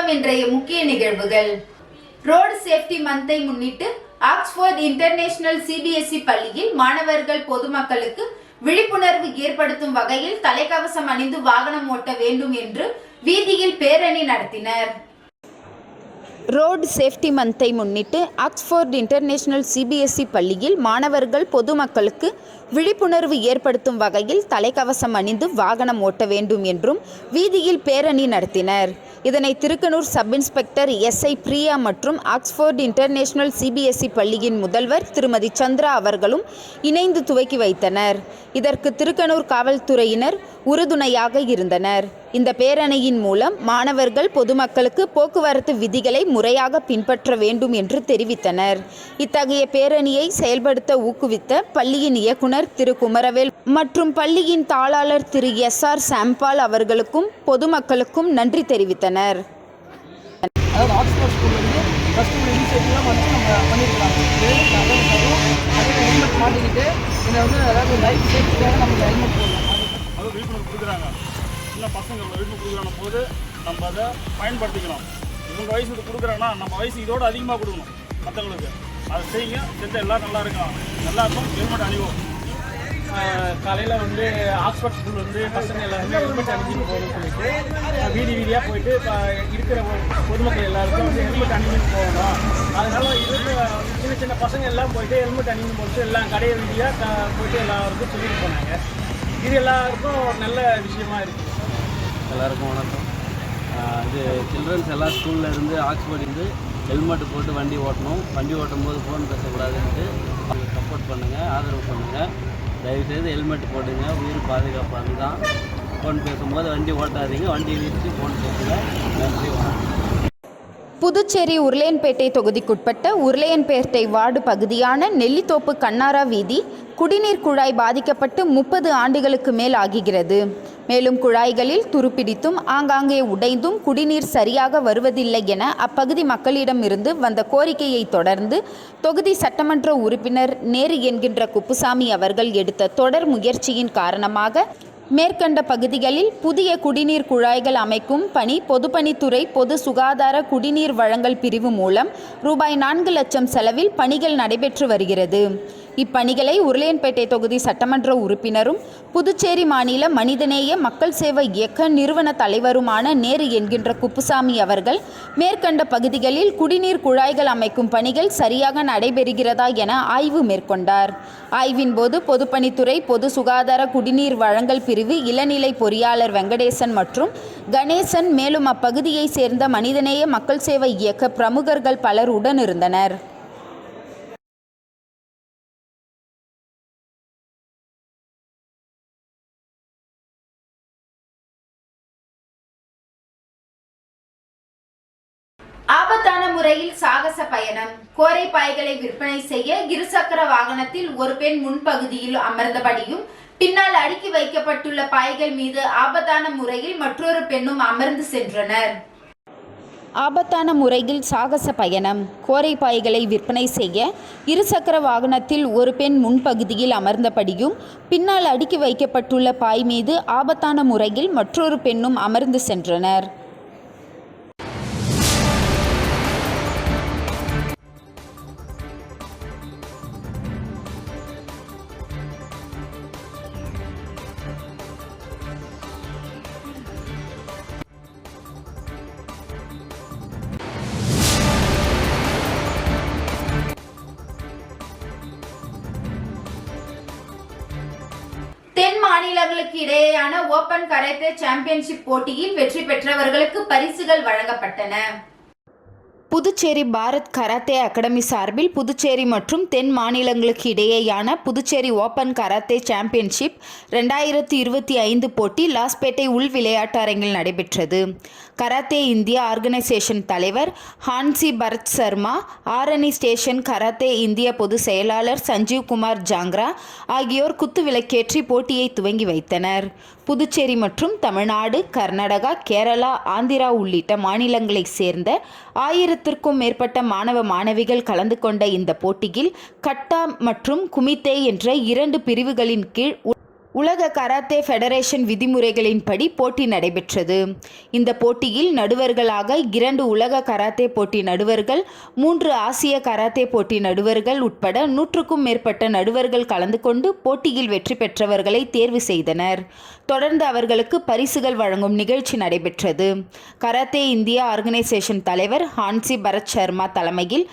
வணக்கம். இன்றைய முக்கிய நிகழ்வுகள். ரோடு சேஃப்டி மந்த்தை முன்னிட்டு ஆக்ஸ்போர்ட் இன்டர்நேஷனல் சிபிஎஸ்இ பள்ளியில் மாணவர்கள் பொதுமக்களுக்கு விழிப்புணர்வு ஏற்படுத்தும் வகையில் தலைக்கவசம் அணிந்து வாகனம் ஓட்ட வேண்டும் என்று வீதியில் பேரணி நடத்தினர். ரோடு சேஃப்டி மந்த்தை முன்னிட்டு ஆக்ஸ்போர்ட் இன்டர்நேஷனல் சிபிஎஸ்இ பள்ளியில் மாணவர்கள் பொதுமக்களுக்கு விழிப்புணர்வு ஏற்படுத்தும் வகையில் தலைக்கவசம் அணிந்து வாகனம் ஓட்ட வேண்டும் என்றும் வீதியில் பேரணி நடத்தினர். இதனை Thirukkanur sub inspector SI Priya மற்றும் ஆக்ஸ்போர்ட் இன்டர்நேஷனல் சிபிஎஸ்இ பள்ளியின் முதல்வர் திருமதி சந்திரா அவர்களும் இணைந்து துவக்கி வைத்தனர். இதற்கு திருக்கனூர் காவல்துறையினர் உறுதுணையாக இருந்தனர். இந்த பேரணியின் மூலம் மாணவர்கள் பொதுமக்களுக்கு போக்குவரத்து விதிகளை முறையாக பின்பற்ற வேண்டும் என்று தெரிவித்தனர். இத்தகைய பேரணியை செயல்படுத்த ஊக்குவித்த பள்ளியின் இயக்குனர் திரு குமரவேல் மற்றும் பள்ளியின் தாளாளர் திரு SR சாம்பால் அவர்களுக்கும் பொதுமக்களுக்கும் நன்றி தெரிவித்தனர். சின்ன பசங்க விழிப்புணர்வு கொடுக்குறான போது நம்ம அதை பயன்படுத்திக்கலாம். இவங்க வயசு கொடுக்குறாங்கன்னா நம்ம வயசு இதோட அதிகமாக கொடுக்கணும் மற்றவங்களுக்கு. அதை செய்யுங்க, செஞ்சால் எல்லோரும் நல்லா இருக்கலாம். எல்லாருக்கும் ஹெல்மெட் அணிவோம். காலையில் ஆக்ஸ்போர்ட் ஸ்கூல் பசங்க எல்லாருமே ஹெல்மெட் அணிஞ்சிட்டு போகணும்னு சொல்லிட்டு வீதியாக போயிட்டு இருக்கிற பொதுமக்கள் எல்லாருக்கும் ஹெல்மெட் அணிஞ்சிட்டு போகணும். அதனால சின்ன சின்ன பசங்க எல்லாம் போயிட்டு ஹெல்மெட் அணிஞ்சு போட்டு எல்லாம் கடை வீதியாக போயிட்டு எல்லாருக்கும் சொல்லிட்டு போனாங்க. இது எல்லாருக்கும் நல்ல விஷயமா இருக்குது. எல்லாருக்கும் வணக்கம். இது சில்ட்ரன்ஸ் எல்லா ஸ்கூலில் இருந்து ஆக்ஸ்போர்ட் ஹெல்மெட் போட்டு வண்டி ஓட்டணும். வண்டி ஓட்டும் போது ஃபோன் பேசக்கூடாதுன்ட்டு அவங்களுக்கு சப்போர்ட் பண்ணுங்கள், ஆதரவு பண்ணுங்கள். தயவுசெய்து ஹெல்மெட் போடுங்க, உயிர் பாதுகாப்பு. அதுதான். ஃபோன் பேசும்போது வண்டி ஓட்டாதீங்க, வண்டி வீட்டு ஃபோன் பேசுங்க. நன்றி, வணக்கம். புதுச்சேரி உருளையன்பேட்டை தொகுதிக்குட்பட்ட உருளையன்பேட்டை வார்டு பகுதியான நெல்லித்தோப்பு கண்ணாரா வீதி குடிநீர் குழாய் பாதிக்கப்பட்டு 30 ஆண்டுகளுக்கு மேல் ஆகிறது. மேலும் குழாய்களில் துருப்பிடித்தும் ஆங்காங்கே உடைந்தும் குடிநீர் சரியாக வருவதில்லை என அப்பகுதி மக்களிடமிருந்து வந்த கோரிக்கையை தொடர்ந்து தொகுதி சட்டமன்ற உறுப்பினர் நேரு என்கின்ற குப்புசாமி அவர்கள் எடுத்த தொடர் முயற்சியின் காரணமாக மேற்கண்ட பகுதிகளில் புதிய குடிநீர் குழாய்கள் அமைக்கும் பணி பொதுப்பணித்துறை பொது சுகாதார குடிநீர் வழங்கல் பிரிவு மூலம் ரூபாய் 4 லட்சம் செலவில் பணிகள் நடைபெற்று வருகிறது. இப்பணிகளை உருளையன்பேட்டை தொகுதி சட்டமன்ற உறுப்பினரும் புதுச்சேரி மாநில மனிதநேய மக்கள் சேவை இயக்க நிறுவன தலைவருமான நேரு என்கின்ற குப்புசாமி அவர்கள் மேற்கண்ட பகுதிகளில் குடிநீர் குழாய்கள் அமைக்கும் பணிகள் சரியாக நடைபெறுகிறதா என ஆய்வு மேற்கொண்டார். ஆய்வின் போது பொதுப்பணித்துறை பொது சுகாதார குடிநீர் வழங்கல் பிரிவு இளநிலை பொறியாளர் வெங்கடேசன் மற்றும் கணேசன் மேலும் அப்பகுதியை சேர்ந்த மனிதநேய மக்கள் சேவை இயக்க பிரமுகர்கள் பலர் உடனிருந்தனர். ஆபத்தான முறையில் சாகச பயணம். கோரை பாய்களை விற்பனை செய்ய இருசக்கர வாகனத்தில் ஒரு பெண் முன்பகுதியில் அமர்ந்தபடியும் பின்னால் அடுக்கி வைக்கப்பட்டுள்ள பாய்கள் மீது ஆபத்தான முறையில் மற்றொரு பெண்ணும் அமர்ந்து சென்றனர். ஆபத்தான முறையில் சாகச பயணம். கோரை பாய்களை விற்பனை செய்ய இருசக்கர வாகனத்தில் ஒரு பெண் முன்பகுதியில் அமர்ந்தபடியும் பின்னால் அடுக்கி வைக்கப்பட்டுள்ள பாய் மீது ஆபத்தான முறையில் மற்றொரு பெண்ணும் அமர்ந்து சென்றனர். தென் மாநிலங்களுக்கு இடையேயான ஓபன் கராத்தே சாம்பியன்ஷிப் போட்டியில் வெற்றி பெற்றவர்களுக்கு பரிசுகள் வழங்கப்பட்டன. புதுச்சேரி பாரத் கராத்தே அகாடமி சார்பில் புதுச்சேரி மற்றும் தென் மாநிலங்களுக்கு இடையேயான புதுச்சேரி ஓபன் கராத்தே சாம்பியன்ஷிப் 2025 போட்டி லாஸ்பேட்டை உள் விளையாட்டு அரங்கில் நடைபெற்றது. கராத்தே இந்தியா ஆர்கனைசேஷன் தலைவர் ஹான்சி பரத் சர்மா, ஆரணி ஸ்டேஷன் கராத்தே இந்திய பொதுச் செயலாளர் சஞ்சீவ் குமார் ஜாங்ரா ஆகியோர் குத்து விளக்கேற்றி போட்டியை துவங்கி வைத்தனர். புதுச்சேரி மற்றும் தமிழ்நாடு, கர்நாடகா, கேரளா, ஆந்திரா உள்ளிட்ட மாநிலங்களைச் சேர்ந்த 1000த்திற்கும் மேற்பட்ட மாணவ மாணவிகள் கலந்து கொண்ட இந்த போட்டியில் கட்டா மற்றும் குமித்தே என்ற 2 பிரிவுகளின் கீழ் உலக கராத்தே ஃபெடரேஷன் விதிமுறைகளின்படி போட்டி நடைபெற்றது. இந்த போட்டியில் நடுவர்களாக 2 உலக கராத்தே போட்டி நடுவர்கள், 3 ஆசிய கராத்தே போட்டி நடுவர்கள் உட்பட 100க்கும் மேற்பட்ட நடுவர்கள் கலந்து கொண்டு போட்டியில் வெற்றி பெற்றவர்களை தேர்வு செய்தனர். தொடர்ந்து அவர்களுக்கு பரிசுகள் வழங்கும் நிகழ்ச்சி நடைபெற்றது. கராத்தே இந்தியா ஆர்கனைசேஷன் தலைவர் ஹான்சி பரத் சர்மா தலைமையில்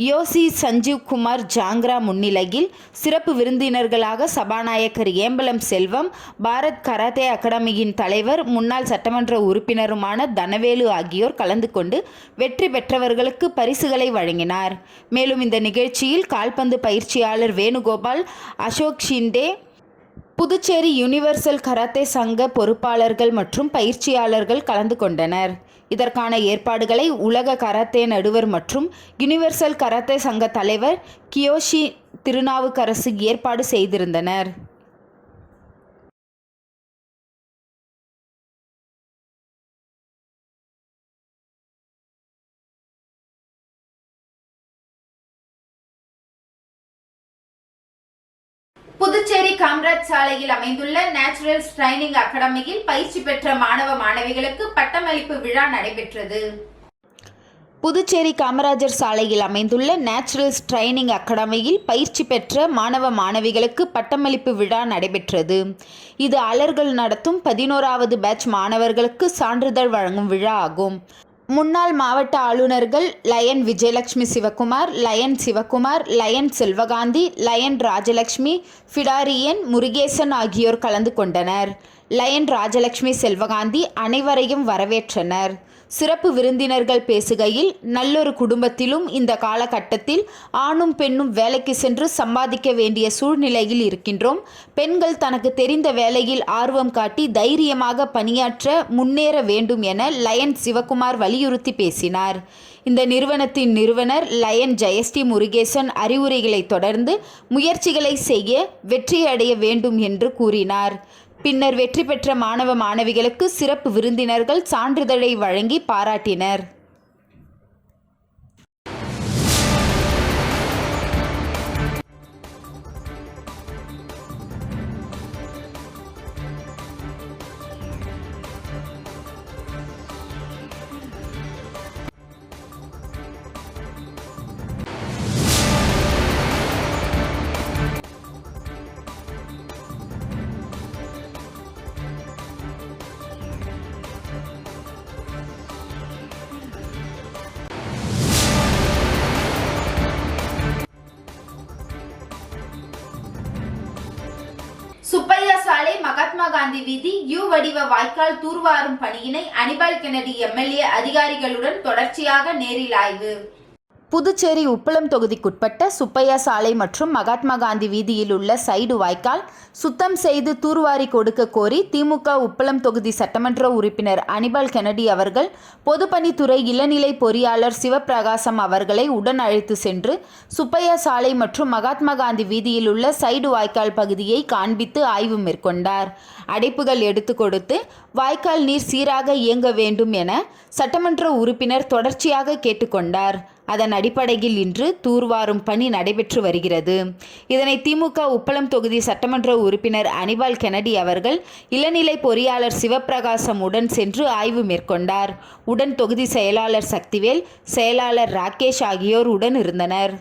யோசி சஞ்சீவ் குமார் ஜாங்ரா முன்னிலையில் சிறப்பு விருந்தினர்களாக சபாநாயகர் ஏம்பலம் செல்வம், பாரத் கராத்தே அகாடமியின் தலைவர் முன்னாள் சட்டமன்ற உறுப்பினருமான தனவேலு ஆகியோர் கலந்து கொண்டு வெற்றி பெற்றவர்களுக்கு பரிசுகளை வழங்கினார். மேலும் இந்த நிகழ்ச்சியில் கால்பந்து பயிற்சியாளர் வேணுகோபால், அசோக் ஷிண்டே, புதுச்சேரி யுனிவர்சல் கராத்தே சங்க பொறுப்பாளர்கள் மற்றும் பயிற்சியாளர்கள் கலந்து கொண்டனர். இதற்கான ஏற்பாடுகளை உலக கராத்தே நடுவர் மற்றும் யுனிவர்சல் கராத்தே சங்க தலைவர் கியோஷி திருநாவுக்கரசு ஏற்பாடு செய்திருந்தனர். புதுச்சேரி காமராஜ் சாலையில் அமைந்துள்ள நேச்சுரல்ஸ் ட்ரைனிங் அகாடமியில் பயிற்சி பெற்ற மாணவ மாணவிகளுக்கு பட்டமளிப்பு விழா நடைபெற்றது. புதுச்சேரி காமராஜர் சாலையில் அமைந்துள்ள நேச்சுரல்ஸ் ட்ரைனிங் அகாடமியில் பயிற்சி பெற்ற மாணவ மாணவிகளுக்கு பட்டமளிப்பு விழா நடைபெற்றது. இது அலர்கள் நடத்தும் 11வது பேட்ச் மாணவர்களுக்கு சான்றிதழ் வழங்கும் விழா ஆகும். முன்னாள் மாவட்ட ஆளுநர்கள் lion Vijayalakshmi Sivakumar, lion Sivakumar, lion Selvakanthi, lion Rajalakshmi, ஃபிடாரியன் முருகேசன் ஆகியோர் கலந்து கொண்டனர். லயன் ராஜலட்சுமி செல்வகாந்தி அனைவரையும் வரவேற்றனர். சிறப்பு விருந்தினர்கள் பேசுகையில், நல்லொரு குடும்பத்திலும் இந்த காலகட்டத்தில் ஆணும் பெண்ணும் வேலைக்கு சென்று சம்பாதிக்க வேண்டிய சூழ்நிலையில் இருக்கின்றோம். பெண்கள் தனக்கு தெரிந்த வேலையில் ஆர்வம் காட்டி தைரியமாக பணியாற்ற முன்னேற வேண்டும் என லயன் சிவகுமார் வலியுறுத்தி பேசினார். இந்த நிறுவனத்தின் நிறுவனர் லயன் ஜெயஸ்ரீ முருகேசன் அறிவுரைகளை தொடர்ந்து முயற்சிகளை செய்ய வெற்றியடைய வேண்டும் என்று கூறினார். பின்னர் வெற்றி பெற்ற மாணவ மாணவிகளுக்கு சிறப்பு விருந்தினர்கள் சான்றிதழை வழங்கி பாராட்டினர். சுப்பையா சாலை, மகாத்மா காந்தி வீதி, யூ வடிவ வாய்க்கால் தூர்வாரும் பணியினை அனிபால் கென்னடி எம்எல்ஏ அதிகாரிகளுடன் தொடர்ச்சியாக நேரில் ஆய்வு. புதுச்சேரி உப்பளம் தொகுதிக்குட்பட்ட சுப்பையா சாலை மற்றும் மகாத்மா காந்தி வீதியில் உள்ள சைடு வாய்க்கால் சுத்தம் செய்து தூர்வாரி கொடுக்க கோரி திமுக உப்பளம் தொகுதி சட்டமன்ற உறுப்பினர் அனிபால் கென்னடி அவர்கள் பொதுப்பணித்துறை இளநிலை பொறியாளர் சிவபிரகாசம் அவர்களை உடன் அழைத்து சென்று சுப்பையா சாலை மற்றும் மகாத்மா காந்தி வீதியில் உள்ள சைடு வாய்க்கால் பகுதியை காண்பித்து ஆய்வு மேற்கொண்டார். அடைப்புகள் எடுத்து கொடுத்து வாய்க்கால் நீர் சீராக இயங்க வேண்டும் என சட்டமன்ற உறுப்பினர் தொடர்ச்சியாக கேட்டுக்கொண்டார். அதன் அடிப்படையில் இன்று தூர்வாரும் பணி நடைபெற்று வருகிறது. இதனை திமுக உப்பளம் தொகுதி சட்டமன்ற உறுப்பினர் அனிபால் கென்னடி அவர்கள் இளநிலை பொறியாளர் சிவபிரகாசம் உடன் சென்று ஆய்வு மேற்கொண்டார். உடன் தொகுதி செயலாளர் சக்திவேல், செயலாளர் ராகேஷ் ஆகியோர் உடன் இருந்தனர்.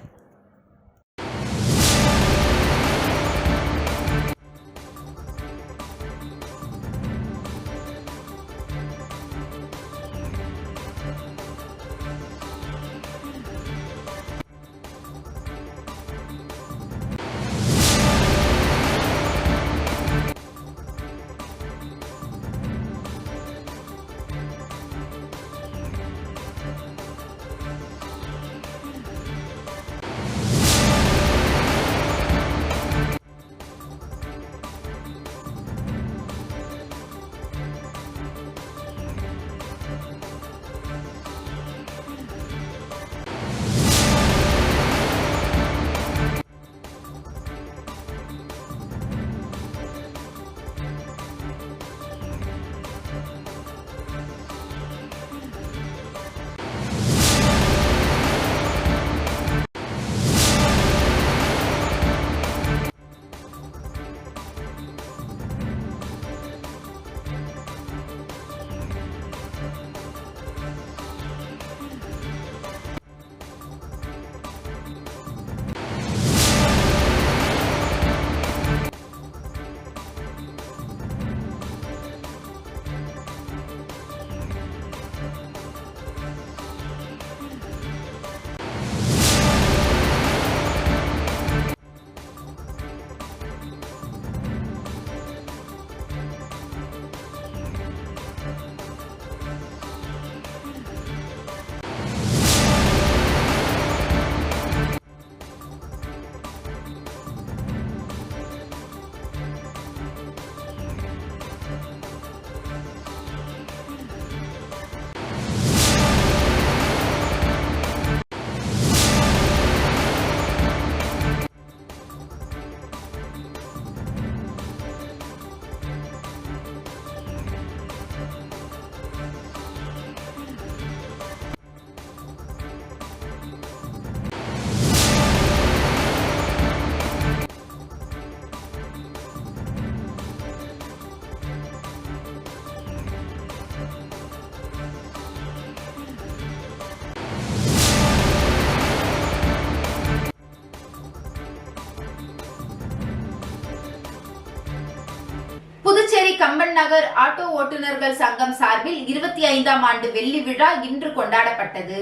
கம்பன் நகர் ஆட்டோ ஓட்டுநர்கள் சங்கம் சார்பில் 25ஆம் ஆண்டு வெள்ளி விழா இன்று கொண்டாடப்பட்டது.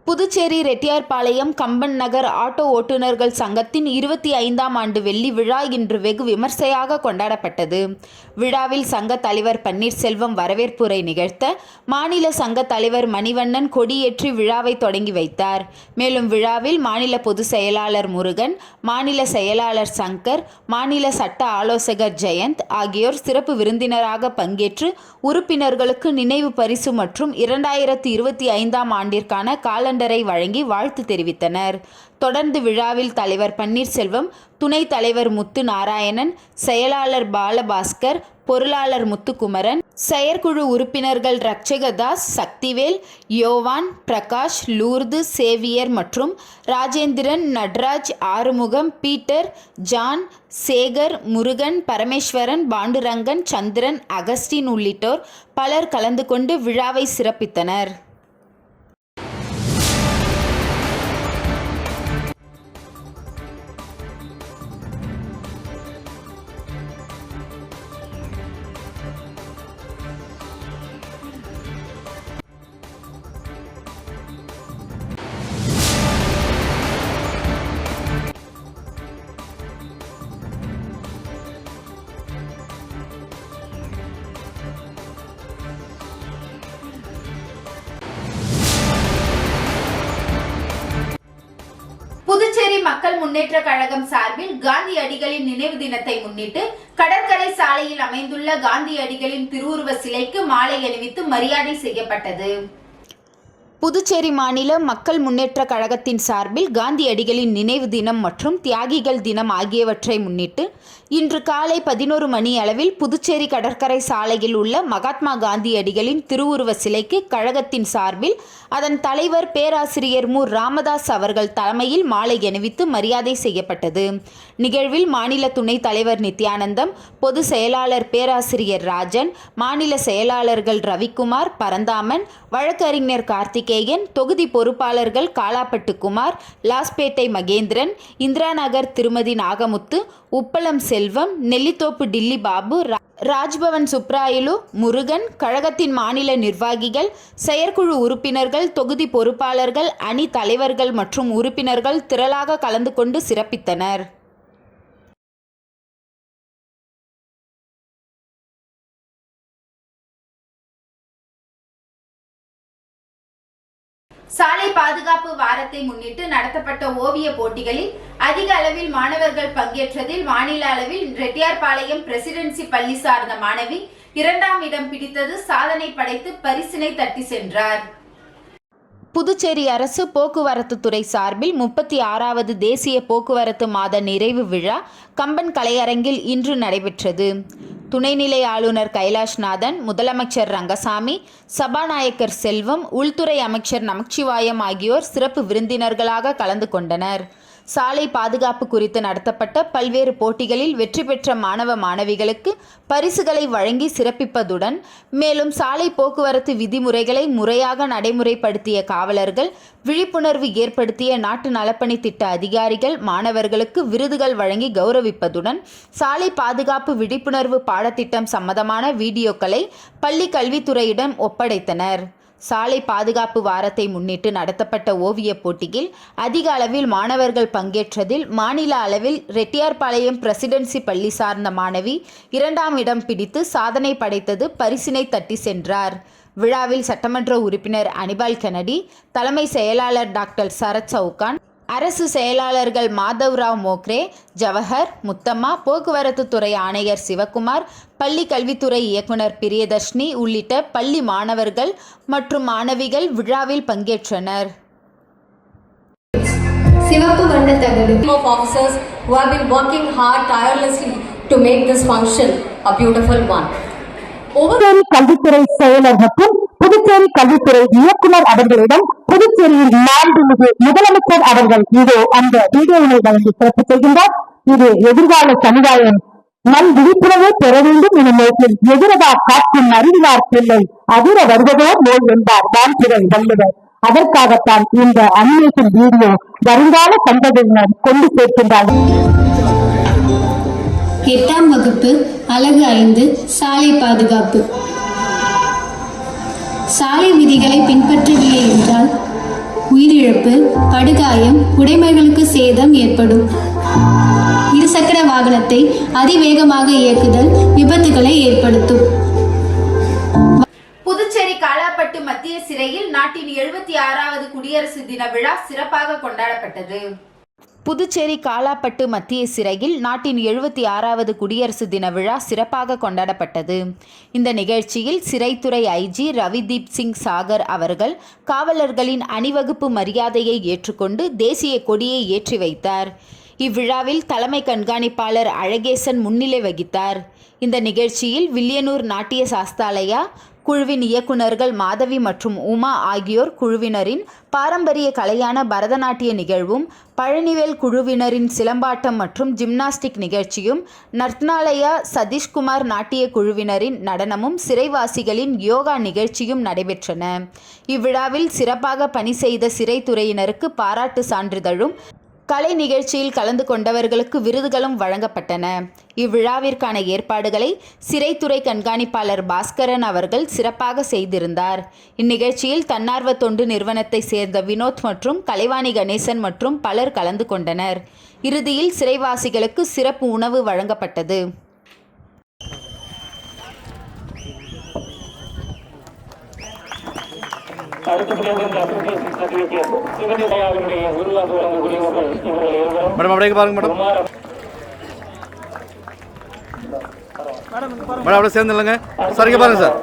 புதுச்சேரி ரெட்டியார்பாளையம் கம்பன் நகர் ஆட்டோ ஓட்டுநர்கள் சங்கத்தின் 25ஆம் ஆண்டு வெள்ளி விழா இன்று வெகு விமர்சையாக கொண்டாடப்பட்டது. விழாவில் சங்க தலைவர் பன்னீர்செல்வம் வரவேற்புரை நிகழ்த்த மாநில சங்க தலைவர் மணிவண்ணன் கொடியேற்றி விழாவை தொடங்கி வைத்தார். மேலும் விழாவில் மாநில பொதுச் செயலாளர் முருகன், மாநில செயலாளர் சங்கர், மாநில சட்ட ஆலோசகர் ஜெயந்த் ஆகியோர் சிறப்பு விருந்தினராக பங்கேற்று உறுப்பினர்களுக்கு நினைவு பரிசு மற்றும் 2025ஆம் ஆண்டிற்கான காலண்டரை வழங்கி வாழ்த்து தெரிவித்தனர். தொடர்ந்து விழாவில் தலைவர் பன்னீர்செல்வம், துணைத் தலைவர் முத்து நாராயணன், செயலாளர் பாலபாஸ்கர், பொருளாளர் முத்துக்குமரன், செயற்குழு உறுப்பினர்கள் ரட்சகதாஸ், சக்திவேல், யோவான், பிரகாஷ், லூர்து, சேவியர் மற்றும் ராஜேந்திரன், நட்ராஜ், ஆறுமுகம், பீட்டர், ஜான், சேகர், முருகன், பரமேஸ்வரன், பாண்டுரங்கன், சந்திரன், அகஸ்டின் உள்ளிட்டோர் பலர் கலந்து கொண்டு விழாவை சிறப்பித்தனர். புதுச்சேரி மக்கள் முன்னேற்ற கழகம் சார்பில் காந்தியடிகளின் நினைவு தினத்தை முன்னிட்டு கடற்கரை சாலையில் அமைந்துள்ள காந்தியடிகளின் திருவுருவ சிலைக்கு மாலை அணிவித்து மரியாதை செய்யப்பட்டது. புதுச்சேரி மாநில மக்கள் முன்னேற்ற கழகத்தின் சார்பில் காந்தியடிகளின் நினைவு தினம் மற்றும் தியாகிகள் தினம் ஆகியவற்றை முன்னிட்டு இன்று காலை 11 மணி அளவில் புதுச்சேரி கடற்கரை சாலையில் உள்ள மகாத்மா காந்தியடிகளின் திருவுருவ சிலைக்கு கழகத்தின் சார்பில் அதன் தலைவர் பேராசிரியர் மு. ராமதாஸ் அவர்கள் தலைமையில் மாலை அணிவித்து மரியாதை செய்யப்பட்டது. நிகழ்வில் மாநில துணைத் தலைவர் நித்யானந்தம், பொதுச் செயலாளர் பேராசிரியர் ராஜன், மாநில செயலாளர்கள் ரவிக்குமார், பரந்தாமன், வழக்கறிஞர் கார்த்திகேயன், தொகுதி பொறுப்பாளர்கள் காலாப்பட்டு குமார், லாஸ்பேட்டை மகேந்திரன், இந்திரா நகர் திருமதி நாகமுத்து, உப்பளம் செல்வம், நெல்லித்தோப்பு டில்லி பாபு, ராஜ்பவன் சுப்ராயலு, முருகன், கழகத்தின் மாநில நிர்வாகிகள், செயற்குழு உறுப்பினர்கள், தொகுதி பொறுப்பாளர்கள், அணி தலைவர்கள் மற்றும் உறுப்பினர்கள் திரளாக கலந்து கொண்டு சிறப்பித்தனர். சாலை பாதுகாப்பு வாரத்தை முன்னிட்டு நடத்தப்பட்ட ஓவிய போட்டிகளில் அதிக அளவில் மாணவர்கள் பங்கேற்றதில் மாநில அளவில் ரெட்டியார்பாளையம் பிரசிடென்சி பள்ளி சார்ந்த மாணவி 2ஆம் இடம் பிடித்தது சாதனை படைத்து பரிசினை தட்டி சென்றார். புதுச்சேரி அரசு போக்குவரத்து துறை சார்பில் 36வது தேசிய போக்குவரத்து மாத நிறைவு விழா கம்பன் கலையரங்கில் இன்று நடைபெற்றது. துணைநிலை ஆளுநர் கைலாஷ்நாதன், முதலமைச்சர் ரங்கசாமி, சபாநாயகர் செல்வம், உள்துறை அமைச்சர் நமச்சிவாயம் ஆகியோர் சிறப்பு விருந்தினர்களாக கலந்து கொண்டனர். சாலை பாதுகாப்பு குறித்து நடத்தப்பட்ட பல்வேறு போட்டிகளில் வெற்றி பெற்ற மாணவ மாணவிகளுக்கு பரிசுகளை வழங்கி சிறப்பிப்பதுடன் மேலும் சாலை போக்குவரத்து விதிமுறைகளை முறையாக நடைமுறைப்படுத்திய காவலர்கள், விழிப்புணர்வு ஏற்படுத்திய நாட்டு நலப்பணி திட்ட அதிகாரிகள், மாணவர்களுக்கு விருதுகள் வழங்கி கௌரவிப்பதுடன் சாலை பாதுகாப்பு விழிப்புணர்வு பாடத்திட்டம் சம்பந்தமான வீடியோக்களை பள்ளி கல்வித்துறையிடம் ஒப்படைத்தனர். சாலை பாதுகாப்பு வாரத்தை முன்னிட்டு நடத்தப்பட்ட ஓவியப் போட்டியில் அதிக அளவில் மாணவர்கள் பங்கேற்றதில் மாநில அளவில் ரெட்டியார்பாளையம் பிரசிடென்சி பள்ளி சார்ந்த மாணவி 2ஆம் இடம் பிடித்து சாதனை படைத்தது பரிசினை தட்டி சென்றார். விழாவில் சட்டமன்ற உறுப்பினர் அனிபால் கெனடி, தலைமை செயலாளர் டாக்டர் சரத் சவுகான், அரசு செயலாளர்கள் மாதவ்ராவ் மோக்ரே, ஜவஹர், முத்தம்மா, போக்குவரத்து துறை ஆணையர் சிவகுமார், பள்ளி கல்வித்துறை இயக்குனர் பிரியதர்ஷினி உள்ளிட்ட பள்ளி மாணவர்கள் மற்றும் மாணவிகள் விழாவில் பங்கேற்றனர். சிவப்பு வண்ண தகடு of officers who have been working hard tirelessly to make this function a beautiful one. Puducherry கல்வித்துறை செயலர் மற்றும் புதுச்சேரி கல்வித்துறை இயக்குனர் அவர்களிடம் புதுச்சேரியில் மாண்புமிகு முதலமைச்சர் அவர்கள் இதோ அந்த வீடியோவை வழங்கி சிறப்பு செய்கின்றார். இது எதிர்கால சமுதாயம் நல் விழிப்புணர்வை பெற வேண்டும் என நோக்கில் எதிரதா காக்கும் அறிவிலார் பிள்ளை அதிர வருவதோ நோய் என்பார் வான்புரை வள்ளுவர். அதற்காகத்தான் இந்த அனிமேஷன் வீடியோ வருங்கால சந்ததியினர் கொண்டு சேர்க்கின்றார்கள். 8ஆம் வகுப்பு அலகு 5 சாலை பாதுகாப்பு. சாலை விதிகளை பின்பற்றவில்லை என்றால் உயிரிழப்பு, படுகாயம், உடைமைகளுக்கு சேதம் ஏற்படும். இருசக்கர வாகனத்தை அதிவேகமாக இயக்குதல் விபத்துகளை ஏற்படுத்தும். புதுச்சேரி காலாப்பட்டு மத்திய சிறையில் நாட்டின் 76வது குடியரசு தின விழா சிறப்பாக கொண்டாடப்பட்டது. புதுச்சேரி காலாப்பட்டு மத்திய சிறையில் நாட்டின் 76வது குடியரசு தின விழா சிறப்பாக கொண்டாடப்பட்டது. இந்த நிகழ்ச்சியில் சிறைத்துறை ஐஜி ரவிதீப் சிங் சாகர் அவர்கள் காவலர்களின் அணிவகுப்பு மரியாதையை ஏற்றுக்கொண்டு தேசிய கொடியை ஏற்றி வைத்தார். இவ்விழாவில் தலைமை கண்காணிப்பாளர் அழகேசன் முன்னிலை வகித்தார். இந்த நிகழ்ச்சியில் வில்லியனூர் நாட்டிய சாஸ்தாலயா குழுவின் இயக்குநர்கள் மாதவி மற்றும் உமா ஆகியோர் குழுவினரின் பாரம்பரிய கலையான பரதநாட்டிய நிகழ்வும், பழனிவேல் குழுவினரின் சிலம்பாட்டம் மற்றும் ஜிம்னாஸ்டிக் நிகழ்ச்சியும், நர்த்னாலயா சதீஷ்குமார் நாட்டிய குழுவினரின் நடனமும், சிறைவாசிகளின் யோகா நிகழ்ச்சியும் நடைபெற்றன. இவ்விழாவில் சிறப்பாக பணி செய்த சிறைத்துறையினருக்கு பாராட்டு சான்றிதழும், கலை நிகழ்ச்சியில் கலந்து கொண்டவர்களுக்கு விருதுகளும் வழங்கப்பட்டன. இவ்விழாவிற்கான ஏற்பாடுகளை சிறைத்துறை கண்காணிப்பாளர் பாஸ்கரன் அவர்கள் சிறப்பாக செய்திருந்தார். இந்நிகழ்ச்சியில் தன்னார்வ தொண்டு நிறுவனத்தை சேர்ந்த வினோத் மற்றும் கலைவாணி கணேசன் மற்றும் பலர் கலந்து கொண்டனர். இறுதியில் சிறைவாசிகளுக்கு சிறப்பு உணவு வழங்கப்பட்டது. மேடம் அப்படியே பாருங்க மேடம். மேடம் அப்படியே சேர்ந்து இல்லைங்க சார், இங்கே பாருங்க சார்.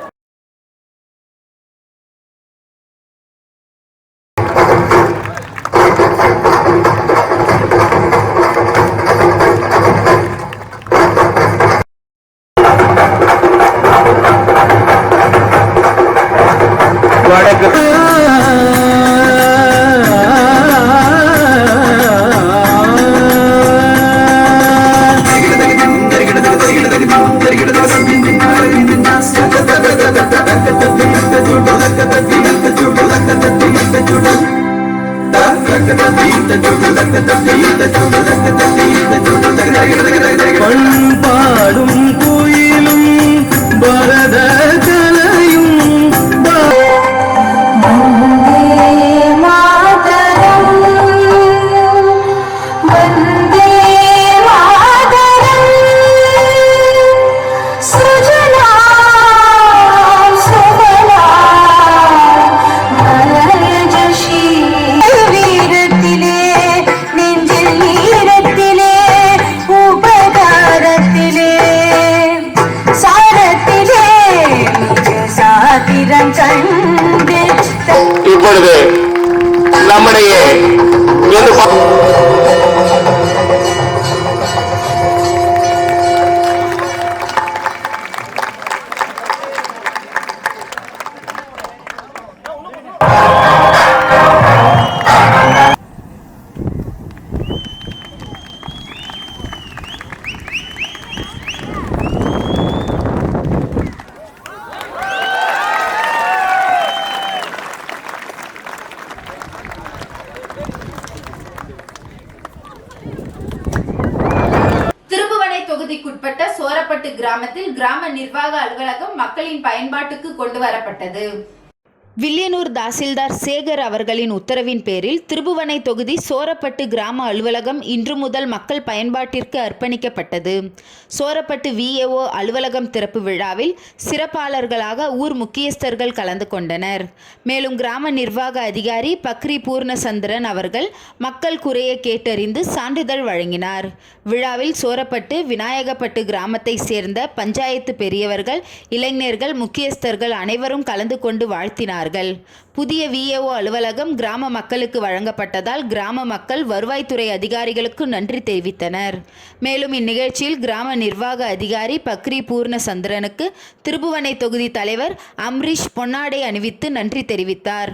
பண்பாடும் கோயிலும் பரத கலையும் இப்பொழுது நம்முடைய தொகுதிக்குட்பட்ட சோரப்பட்டு கிராமத்தில் கிராம நிர்வாக அலுவலகம் மக்களின் பயன்பாட்டுக்கு கொண்டு வரப்பட்டது. வில்லியனூர் தாசில்தார் சேகர் அவர்களின் உத்தரவின் பேரில் திருபுவனை தொகுதி சோரப்பட்டு கிராம அலுவலகம் இன்று முதல் மக்கள் பயன்பாட்டிற்கு அர்ப்பணிக்கப்பட்டது. சோரப்பட்டு VAO அலுவலகம் திறப்பு விழாவில் சிறப்பாளர்களாக ஊர் முக்கியஸ்தர்கள் கலந்து கொண்டனர். மேலும் கிராம நிர்வாக அதிகாரி பக்ரி பூர்ணசந்திரன் அவர்கள் மக்கள் குறையை கேட்டறிந்து சான்றிதழ் வழங்கினார். விழாவில் சோரப்பட்டு விநாயகப்பட்டு கிராமத்தை சேர்ந்த பஞ்சாயத்து பெரியவர்கள், இளைஞர்கள், முக்கியஸ்தர்கள் அனைவரும் கலந்து கொண்டு வாழ்த்தினார். புதிய VAO அலுவலகம் கிராம மக்களுக்கு வழங்கப்பட்டதால் கிராம மக்கள் வருவாய்த்துறை அதிகாரிகளுக்கு நன்றி தெரிவித்தனர். மேலும் இந்நிகழ்ச்சியில் கிராம நிர்வாக அதிகாரி பக்ரி பூர்ணசந்திரனுக்கு திருபுவனை தொகுதி தலைவர் அம்ரீஷ் பொன்னாடை அணிவித்து நன்றி தெரிவித்தார்.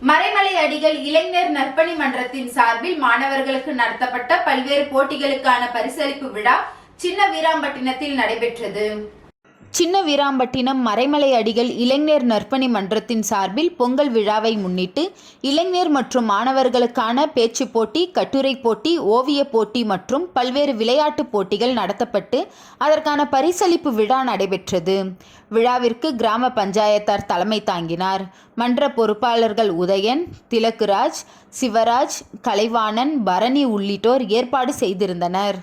மறைமலை அடிகள் இளைஞர் நற்பணி மன்றத்தின் சார்பில் மாணவர்களுக்கு நடத்தப்பட்ட பல்வேறு போட்டிகளுக்கான பரிசளிப்பு விழா சின்ன வீராம்பட்டினத்தில் நடைபெற்றது. சின்ன வீராம்பட்டினம் மறைமலை அடிகள் இளைஞர் நற்பணி மன்றத்தின் சார்பில் பொங்கல் விழாவை முன்னிட்டு இளைஞர் மற்றும் மாணவர்களுக்கான பேச்சு போட்டி, கட்டுரை போட்டி, ஓவிய போட்டி மற்றும் பல்வேறு விளையாட்டுப் போட்டிகள் நடத்தப்பட்டு அதற்கான பரிசளிப்பு விழா நடைபெற்றது. விழாவிற்கு கிராம பஞ்சாயத்தார் தலைமை தாங்கினார். மன்ற பொறுப்பாளர்கள் உதயன், திலக்குராஜ், சிவராஜ், கலைவாணன், பரணி உள்ளிட்டோர் ஏற்பாடு செய்திருந்தனர்.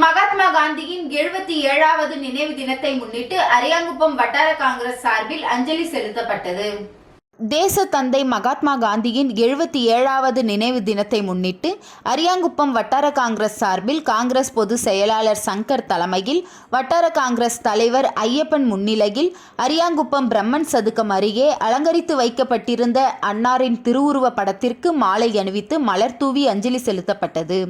மகாத்மா காந்தியின் 77வது நினைவு தினத்தை முன்னிட்டு அரியாங்குப்பம் வட்டார காங்கிரஸ் சார்பில் அஞ்சலி செலுத்தப்பட்டது. தேச தந்தை மகாத்மா காந்தியின் 77வது நினைவு தினத்தை முன்னிட்டு அரியாங்குப்பம் வட்டார காங்கிரஸ் சார்பில் காங்கிரஸ் பொதுச் செயலாளர் சங்கர் தலைமையில் வட்டார காங்கிரஸ் தலைவர் ஐயப்பன் முன்னிலையில் அரியாங்குப்பம் பிரம்மன் சதுக்கம் அருகே அலங்கரித்து வைக்கப்பட்டிருந்த அன்னாரின் திருவுருவ படத்திற்கு மாலை அணிவித்து மலர் தூவி அஞ்சலி செலுத்தப்பட்டது.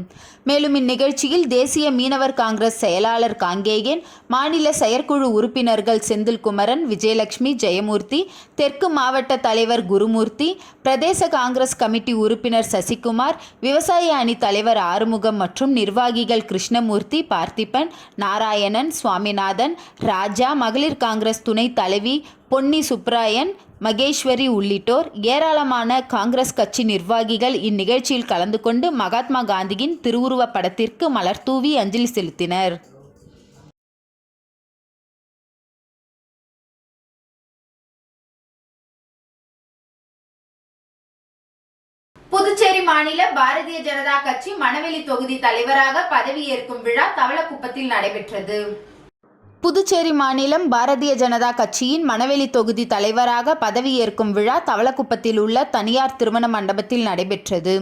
மேலும் இந்நிகழ்ச்சியில் தேசிய மீனவர் காங்கிரஸ் செயலாளர் காங்கேயன், மாநில செயற்குழு உறுப்பினர்கள் செந்தில்குமரன், விஜயலட்சுமி, ஜெயமூர்த்தி, தெற்கு மாவட்ட தலைவர் குருமூர்த்தி, பிரதேச காங்கிரஸ் கமிட்டி உறுப்பினர் சசிகுமார், விவசாய அணி தலைவர் ஆறுமுகம் மற்றும் நிர்வாகிகள் கிருஷ்ணமூர்த்தி, பார்த்திபன், நாராயணன், சுவாமிநாதன், ராஜா, மகளிர் காங்கிரஸ் துணை தலைவி பொன்னி சுப்ராயன், மகேஸ்வரி உள்ளிட்டோர் ஏராளமான காங்கிரஸ் கட்சி நிர்வாகிகள் இந்நிகழ்ச்சியில் கலந்து கொண்டு மகாத்மா காந்தியின் திருவுருவப் படத்திற்கு மலர் தூவி அஞ்சலி செலுத்தினர். புதுச்சேரி மாநில பாரதிய ஜனதா கட்சி மணவெளி தொகுதி தலைவராக பதவியேற்கும் விழா தவளக்குப்பத்தில் நடைபெற்றது. புதுச்சேரி மாநிலம் பாரதிய ஜனதா கட்சியின் மணவெளி தொகுதி தலைவராக பதவியேற்கும் விழா தவளக்குப்பத்தில் உள்ள தனியார் திருமண மண்டபத்தில் நடைபெற்றது.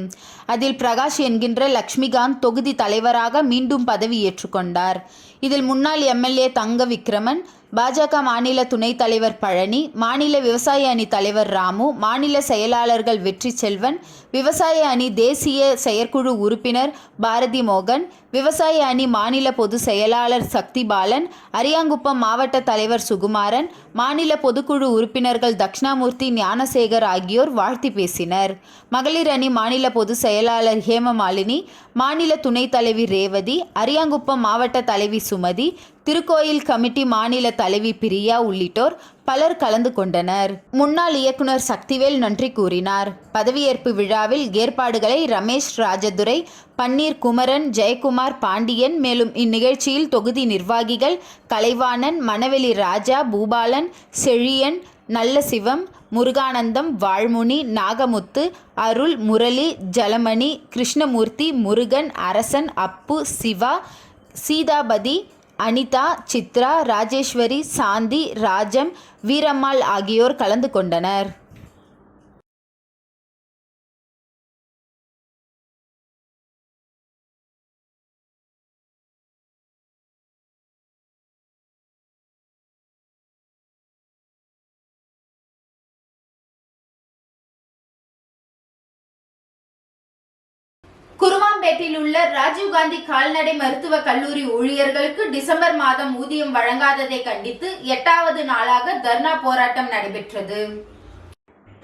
அதில் பிரகாஷ் என்கின்ற லட்சுமிகாந்த் தொகுதி தலைவராக மீண்டும் பதவியேற்றுக் கொண்டார். இதில் முன்னாள் எம்எல்ஏ தங்க விக்ரமன், பாஜக மாநில துணைத் தலைவர் பழனி, மாநில விவசாய அணி தலைவர் ராமு, மாநில செயலாளர்கள் வெற்றி செல்வன், விவசாய அணி தேசிய செயற்குழு உறுப்பினர் பாரதி மோகன், விவசாய அணி மாநில பொதுச் செயலாளர் சக்தி பாலன், அரியாங்குப்பம் மாவட்ட தலைவர் சுகுமாரன், மாநில பொதுக்குழு உறுப்பினர்கள் தக்ஷணாமூர்த்தி, ஞானசேகர் ஆகியோர் வாழ்த்தி பேசினர். மகளிர் அணி மாநில பொதுச் செயலாளர் ஹேமமாலினி, மாநில துணைத் தலைவி ரேவதி, அரியாங்குப்பம் மாவட்ட தலைவி சுமதி, திருக்கோயில் கமிட்டி மாநில தலைவி பிரியா உள்ளிட்டோர் பலர் கலந்து கொண்டனர். முன்னாள் இயக்குனர் சக்திவேல் நன்றி கூறினார். பதவியேற்பு விழாவில் ஏற்பாடுகளை ரமேஷ் ராஜதுரை, பன்னீர் குமரன், ஜெயக்குமார் பாண்டியன், மேலும் இந்நிகழ்ச்சியில் தொகுதி நிர்வாகிகள் கலைவாணன், மணவெளி ராஜா, பூபாலன், செழியன், நல்ல சிவம், முருகானந்தம், வாழ்முனி, நாகமுத்து, அருள், முரளி, ஜலமணி, கிருஷ்ணமூர்த்தி, முருகன், அரசன், அப்பு, சிவா, சீதாபதி, அனிதா, சித்ரா, ராஜேஸ்வரி, சாந்தி, ராஜம், வீரம்மாள் ஆகியோர் கலந்து கொண்டனர். குருமாம்பேட்டில் உள்ள ராஜீவ்காந்தி கால்நடை மருத்துவக் கல்லூரி ஊழியர்களுக்கு டிசம்பர் மாதம் ஊதியம் வழங்காததை கண்டித்து 8வது நாளாக தர்ணா போராட்டம் நடைபெற்றது.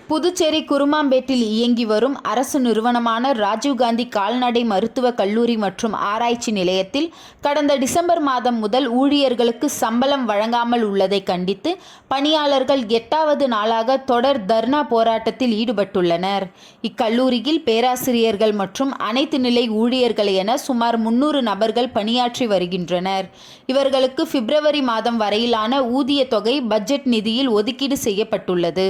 புதுச்சேரி குருமாம்பேட்டில் இயங்கி வரும் அரசு நிறுவனமான ராஜீவ்காந்தி கால்நடை மருத்துவக் கல்லூரி மற்றும் ஆராய்ச்சி நிலையத்தில் கடந்த டிசம்பர் மாதம் முதல் ஊழியர்களுக்கு சம்பளம் வழங்காமல் உள்ளதை கண்டித்து பணியாளர்கள் 8வது நாளாக தொடர் தர்ணா போராட்டத்தில் ஈடுபட்டுள்ளனர். இக்கல்லூரியில் பேராசிரியர்கள் மற்றும் அனைத்து நிலை ஊழியர்கள் என சுமார் 300 நபர்கள் பணியாற்றி வருகின்றனர். இவர்களுக்கு பிப்ரவரி மாதம் வரையிலான ஊதிய தொகை பட்ஜெட் நிதியில் ஒதுக்கீடு செய்யப்பட்டுள்ளது.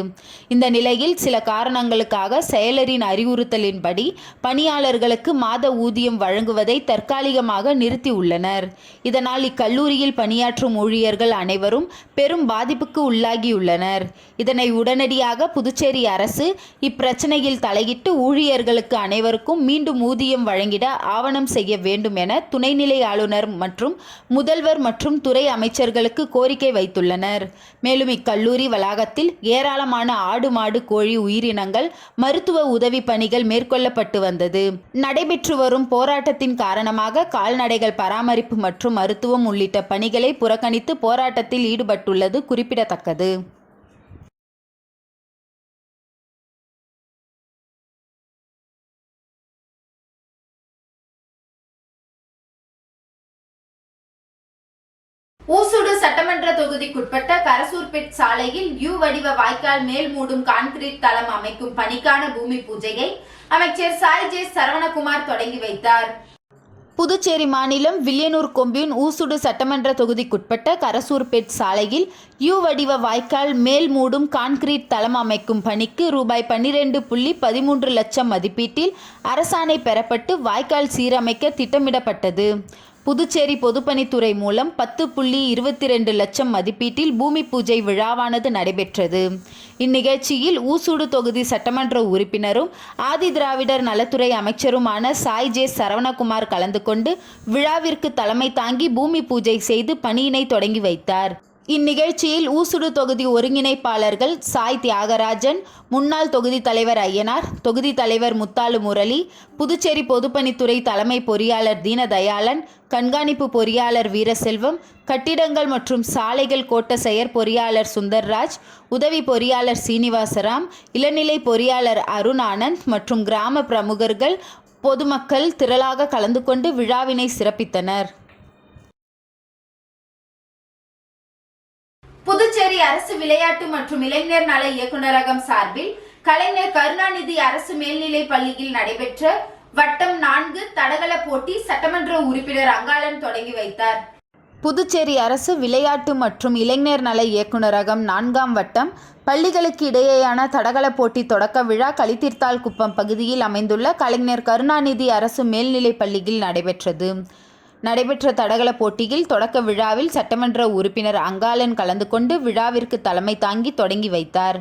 இந்த நிலையில் பள்ளியில் சில காரணங்களுக்காக செயலரின் அறிவுறுத்தலின்படி பணியாளர்களுக்கு மாத ஊதியம் வழங்குவதை தற்காலிகமாக நிறுத்தியுள்ளனர். இதனால் இக்கல்லூரியில் பணியாற்றும் ஊழியர்கள் அனைவரும் பெரும் பாதிப்புக்கு உள்ளாகியுள்ளனர். இதனை உடனடியாக புதுச்சேரி அரசு இப்பிரச்சனையில் தலையிட்டு ஊழியர்களுக்கு அனைவருக்கும் மீண்டும் ஊதியம் வழங்கிட ஆவணம் செய்ய வேண்டும் என துணைநிலை ஆளுநர் மற்றும் முதல்வர் மற்றும் துறை அமைச்சர்களுக்கு கோரிக்கை வைத்துள்ளனர். மேலும் இக்கல்லூரி வளாகத்தில் ஏராளமான ஆடு மாடு கோழி உயிரினங்கள் மருத்துவ உதவி பணிகள் மேற்கொள்ளப்பட்டு வந்தது. நடைபெற்று வரும் போராட்டத்தின் காரணமாக கால்நடைகள் பராமரிப்பு மற்றும் மருத்துவம் உள்ளிட்ட பணிகளை புறக்கணித்து போராட்டத்தில் ஈடுபட்டுள்ளது குறிப்பிடத்தக்கது. ஊசுடு சட்டமன்ற தொகுதிக்குட்பட்ட கரசூர்பேட் சாலையில் யூ வடிவ வாய்க்கால் மேல் மூடும் கான்கிரீட் தளம் அமைக்கும் பணிக்கான பூமி பூஜையை அமைச்சர் சாய் ஜே சரவணகுமார் தொடங்கி வைத்தார். புதுச்சேரி மாநிலம் வில்லியனூர் கொம்யூன் ஊசுடு சட்டமன்ற தொகுதிக்குட்பட்ட கரசூர்பேட் சாலையில் யூ வடிவ வாய்க்கால் மேல் மூடும் கான்கிரீட் தளம் அமைக்கும் பணிக்கு ரூபாய் 12.13 லட்சம் மதிப்பீட்டில் அரசாணை பெறப்பட்டு வாய்க்கால் சீரமைக்க திட்டமிடப்பட்டது. புதுச்சேரி பொதுப்பணித்துறை மூலம் 10.22 லட்சம் மதிப்பீட்டில் பூமி பூஜை விழாவானது நடைபெற்றது. இந்நிகழ்ச்சியில் ஊசுடு தொகுதி சட்டமன்ற உறுப்பினரும் ஆதி திராவிடர் நலத்துறை அமைச்சருமான சாய் ஜே சரவணகுமார் கலந்து கொண்டு விழாவிற்கு தலைமை தாங்கி பூமி பூஜை செய்து பணியினை தொடங்கி வைத்தார். இந்நிகழ்ச்சியில் ஊசுடு தொகுதி ஒருங்கிணைப்பாளர்கள் சாய் தியாகராஜன், முன்னாள் தொகுதி தலைவர் ஐயனார், தொகுதி தலைவர் முத்தாலு முரளி, புதுச்சேரி பொதுப்பணித்துறை தலைமை பொறியாளர் தீனதயாளன், கண்காணிப்பு பொறியாளர் வீரசெல்வம், கட்டிடங்கள் மற்றும் சாலைகள் கோட்ட செயற் பொறியாளர் சுந்தர்ராஜ், உதவி பொறியாளர் சீனிவாசராம், இளநிலை பொறியாளர் அருண் ஆனந்த் மற்றும் கிராம பிரமுகர்கள் பொதுமக்கள் திரளாக கலந்து கொண்டு விழாவினை சிறப்பித்தனர். புதுச்சேரி அரசு விளையாட்டு மற்றும் இளைஞர் நல இயக்குநரகம் சார்பில் கலைஞர் கருணாநிதி அரசு மேல்நிலைப் பள்ளியில் நடைபெற்ற வட்டம் 4 தடகள போட்டி சட்டமன்ற உறுப்பினர் அங்காளன் தொடங்கி வைத்தார். புதுச்சேரி அரசு விளையாட்டு மற்றும் இளைஞர் நல இயக்குநரகம் 4ஆம் வட்டம் பள்ளிகளுக்கு இடையேயான தடகள போட்டி தொடக்க விழா களித்தீர்த்தால் குப்பம் பகுதியில் அமைந்துள்ள கலைஞர் கருணாநிதி அரசு மேல்நிலைப் பள்ளியில் நடைபெற்ற தடகள போட்டியில் தொடக்க விழாவில் சட்டமன்ற உறுப்பினர் அங்காளன் கலந்து கொண்டு விழாவிற்கு தலைமை தாங்கி தொடங்கி வைத்தார்.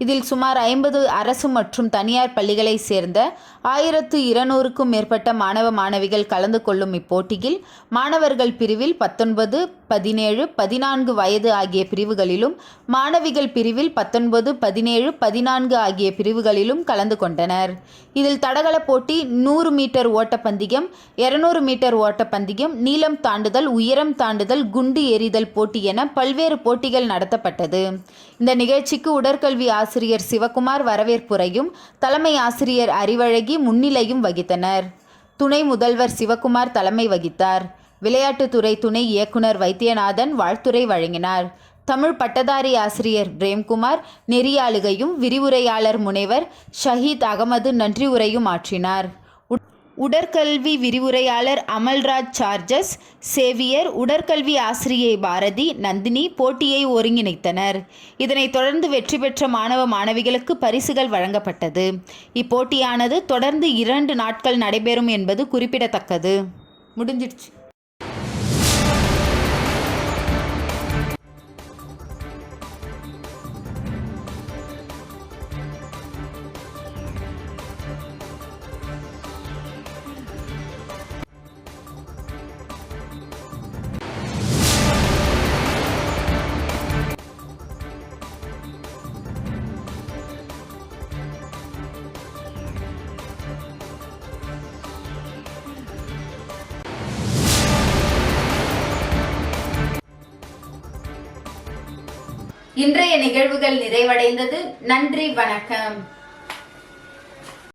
இதில் சுமார் 50 அரசு மற்றும் தனியார் பள்ளிகளைச் சேர்ந்த 1200க்கும் மேற்பட்ட மாணவ மாணவிகள் கலந்து கொள்ளும் இப்போட்டியில் மாணவர்கள் பிரிவில் 19, 17, 14 வயது ஆகிய பிரிவுகளிலும் மாணவிகள் பிரிவில் 19, 17, 14 ஆகிய பிரிவுகளிலும் கலந்து கொண்டனர். இதில் தடகள போட்டி 100 மீட்டர் ஓட்டப்பந்தயம், 200 மீட்டர் ஓட்டப்பந்தயம், நீளம் தாண்டுதல், உயரம் தாண்டுதல், குண்டு எறிதல் போட்டி என பல்வேறு போட்டிகள் நடத்தப்பட்டது. இந்த நிகழ்ச்சிக்கு உடற்கல்வி ஆசிரியர் சிவகுமார் வரவேற்புரையும் தலைமை ஆசிரியர் அறிவழகி முன்னிலையும் வகித்தனர். துணை முதல்வர் சிவகுமார் தலைமை வகித்தார். விளையாட்டுத்துறை துணை இயக்குனர் வைத்தியநாதன் வாழ்த்துரை வழங்கினார். தமிழ் பட்டதாரி ஆசிரியர் பிரேம்குமார் நெறியாளுகையும் விரிவுரையாளர் முனைவர் ஷஹீத் அகமது நன்றி உரையும் ஆற்றினார். உடற்கல்வி விரிவுரையாளர் அமல்ராஜ் சார்ஜஸ் சேவியர், உடற்கல்வி ஆசிரியை பாரதி, நந்தினி போட்டியை ஒருங்கிணைத்தனர். இதனைத் தொடர்ந்து வெற்றி பெற்ற மாணவ மாணவிகளுக்கு பரிசுகள் வழங்கப்பட்டது. இப்போட்டியானது தொடர்ந்து 2 நாட்கள் நடைபெறும் என்பது குறிப்பிடத்தக்கது. முடிஞ்சிடுச்சு. இன்றைய நிகழ்வுகள் நிறைவடைந்தது. நன்றி, வணக்கம்.